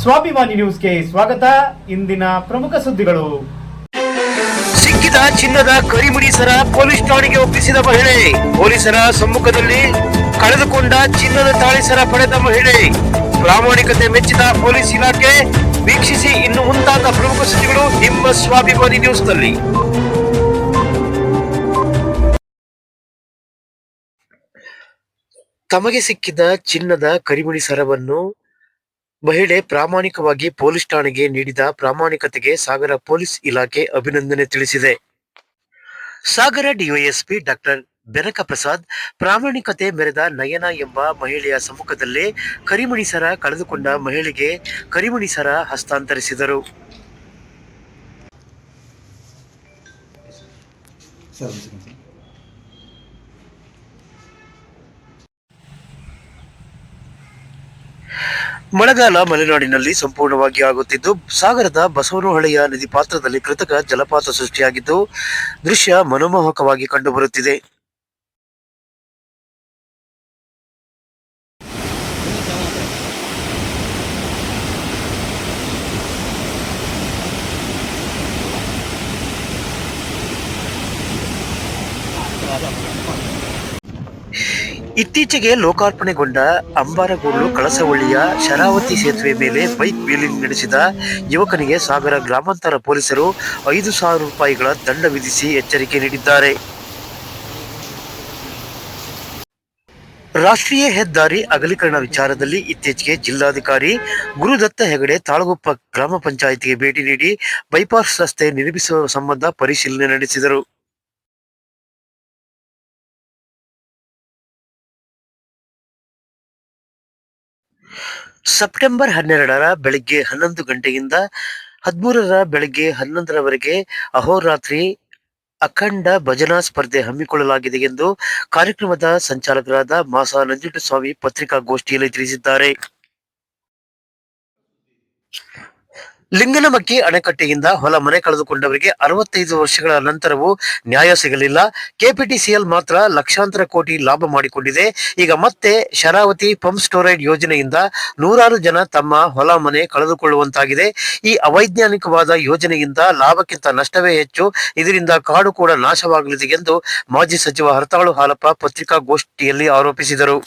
ಸ್ವಾಭಿಮಾನಿ ನ್ಯೂಸ್ಗೆ ಸ್ವಾಗತ. ಇಂದಿನ ಪ್ರಮುಖ ಸುದ್ದಿಗಳು. ಸಿಕ್ಕಿದ ಚಿನ್ನದ ಕರಿಮಣಿ ಸರ ಪೊಲೀಸ್ ಠಾಣೆಗೆ ಒಪ್ಪಿಸಿದ ಮಹಿಳೆ. ಪೊಲೀಸರ ಸಮ್ಮುಖದಲ್ಲಿ ಕಳೆದುಕೊಂಡ ಚಿನ್ನದ ತಾಳಿ ಸರ ಪಡೆದ ಮಹಿಳೆ. ಪ್ರಾಮಾಣಿಕತೆ ಮೆಚ್ಚಿದ ಪೊಲೀಸ್ ಇಲಾಖೆ. ವೀಕ್ಷಿಸಿ ಇನ್ನು ಮುಂತಾದ ಪ್ರಮುಖ ಸುದ್ದಿಗಳು ನಿಮ್ಮ ಸ್ವಾಭಿಮಾನಿ ನ್ಯೂಸ್ ನಲ್ಲಿ. ತಮಗೆ ಸಿಕ್ಕಿದ ಚಿನ್ನದ ಕರಿಮಣಿ ಸರವನ್ನು ಮಹಿಳೆ ಪ್ರಾಮಾಣಿಕವಾಗಿ ಪೊಲೀಸ್ ಠಾಣೆಗೆ ನೀಡಿದ ಪ್ರಾಮಾಣಿಕತೆಗೆ ಸಾಗರ ಪೊಲೀಸ್ ಇಲಾಖೆ ಅಭಿನಂದನೆ ತಿಳಿಸಿದೆ. ಸಾಗರ ಡಿವೈಎಸ್ಪಿ ಡಾಕ್ಟರ್ ಬೆನಕ ಪ್ರಸಾದ್ ಪ್ರಾಮಾಣಿಕತೆ ಮೆರೆದ ನಯನ ಎಂಬ ಮಹಿಳೆಯ ಸಮ್ಮುಖದಲ್ಲೇ ಕರಿಮಣಿ ಸರ ಕಳೆದುಕೊಂಡ ಮಹಿಳೆಗೆ ಕರಿಮಣಿ ಸರ ಹಸ್ತಾಂತರಿಸಿದರು. ಮಳೆಗಾಲ ಮಲೆನಾಡಿನಲ್ಲಿ ಸಂಪೂರ್ಣವಾಗಿ ಆಗುತ್ತಿದ್ದು, ಸಾಗರದ ಬಸವನಹಳ್ಳಿಯ ನದಿ ಪಾತ್ರದಲ್ಲಿ ಕೃತಕ ಜಲಪಾತ ಸೃಷ್ಟಿಯಾಗಿದ್ದು, ದೃಶ್ಯ ಮನಮೋಹಕವಾಗಿ ಕಂಡುಬರುತ್ತಿದೆ. ಇತ್ತೀಚೆಗೆ ಲೋಕಾರ್ಪಣೆಗೊಂಡ ಅಂಬಾರಗೋಡು ಕಳಸವಳ್ಳಿಯ ಶರಾವತಿ ಸೇತುವೆ ಮೇಲೆ ಬೈಕ್ ವೀಲಿಂಗ್ ನಡೆಸಿದ ಯುವಕನಿಗೆ ಸಾಗರ ಗ್ರಾಮಾಂತರ ಪೊಲೀಸರು 5,000 ರೂಪಾಯಿಗಳ ದಂಡ ವಿಧಿಸಿ ಎಚ್ಚರಿಕೆ ನೀಡಿದ್ದಾರೆ. ರಾಷ್ಟ್ರೀಯ ಹೆದ್ದಾರಿ ಅಗಲೀಕರಣ ವಿಚಾರದಲ್ಲಿ ಇತ್ತೀಚೆಗೆ ಜಿಲ್ಲಾಧಿಕಾರಿ ಗುರುದತ್ತ ಹೆಗಡೆ ತಾಳಗುಪ್ಪ ಗ್ರಾಮ ಪಂಚಾಯಿತಿಗೆ ಭೇಟಿ ನೀಡಿ ಬೈಪಾಸ್ ರಸ್ತೆ ನಿರ್ಮಿಸುವ ಸಂಬಂಧ ಪರಿಶೀಲನೆ ನಡೆಸಿದರು. ಸೆಪ್ಟೆಂಬರ್ 12ರ ಬೆಳಗ್ಗೆ 11 ಗಂಟೆಯಿಂದ 13ರ ಬೆಳಗ್ಗೆ 11ರವರೆಗೆ ಅಹೋರಾತ್ರಿ ಅಖಂಡ ಭಜನಾ ಸ್ಪರ್ಧೆ ಹಮ್ಮಿಕೊಳ್ಳಲಾಗಿದೆ ಎಂದು ಕಾರ್ಯಕ್ರಮದ ಸಂಚಾಲಕರಾದ ಮಾಸ ನಂಜುಂಡಸ್ವಾಮಿ ಪತ್ರಿಕಾಗೋಷ್ಠಿಯಲ್ಲಿ ತಿಳಿಸಿದ್ದಾರೆ. ಲಿಂಗನಮಕ್ಕಿ ಅಣೆಕಟ್ಟೆಯಿಂದ ಹೊಲ ಮನೆ ಕಳೆದುಕೊಂಡವರಿಗೆ 65 ವರ್ಷಗಳ ನಂತರವೂ ನ್ಯಾಯ ಸಿಗಲಿಲ್ಲ. ಕೆಪಿಟಿಸಿಎಲ್ ಮಾತ್ರ ಲಕ್ಷಾಂತರ ಕೋಟಿ ಲಾಭ ಮಾಡಿಕೊಂಡಿದೆ. ಈಗ ಮತ್ತೆ ಶರಾವತಿ ಪಂಪ್ ಸ್ಟೋರೇಜ್ ಯೋಜನೆಯಿಂದ ನೂರಾರು ಜನ ತಮ್ಮ ಹೊಲ ಮನೆ ಕಳೆದುಕೊಳ್ಳುವಂತಾಗಿದೆ. ಈ ಅವೈಜ್ಞಾನಿಕವಾದ ಯೋಜನೆಯಿಂದ ಲಾಭಕ್ಕಿಂತ ನಷ್ಟವೇ ಹೆಚ್ಚು. ಇದರಿಂದ ಕಾಡು ಕೂಡ ನಾಶವಾಗಲಿದೆ ಎಂದು ಮಾಜಿ ಸಚಿವ ಹರತಾಳು ಹಾಲಪ್ಪ ಪತ್ರಿಕಾಗೋಷ್ಠಿಯಲ್ಲಿ ಆರೋಪಿಸಿದರು.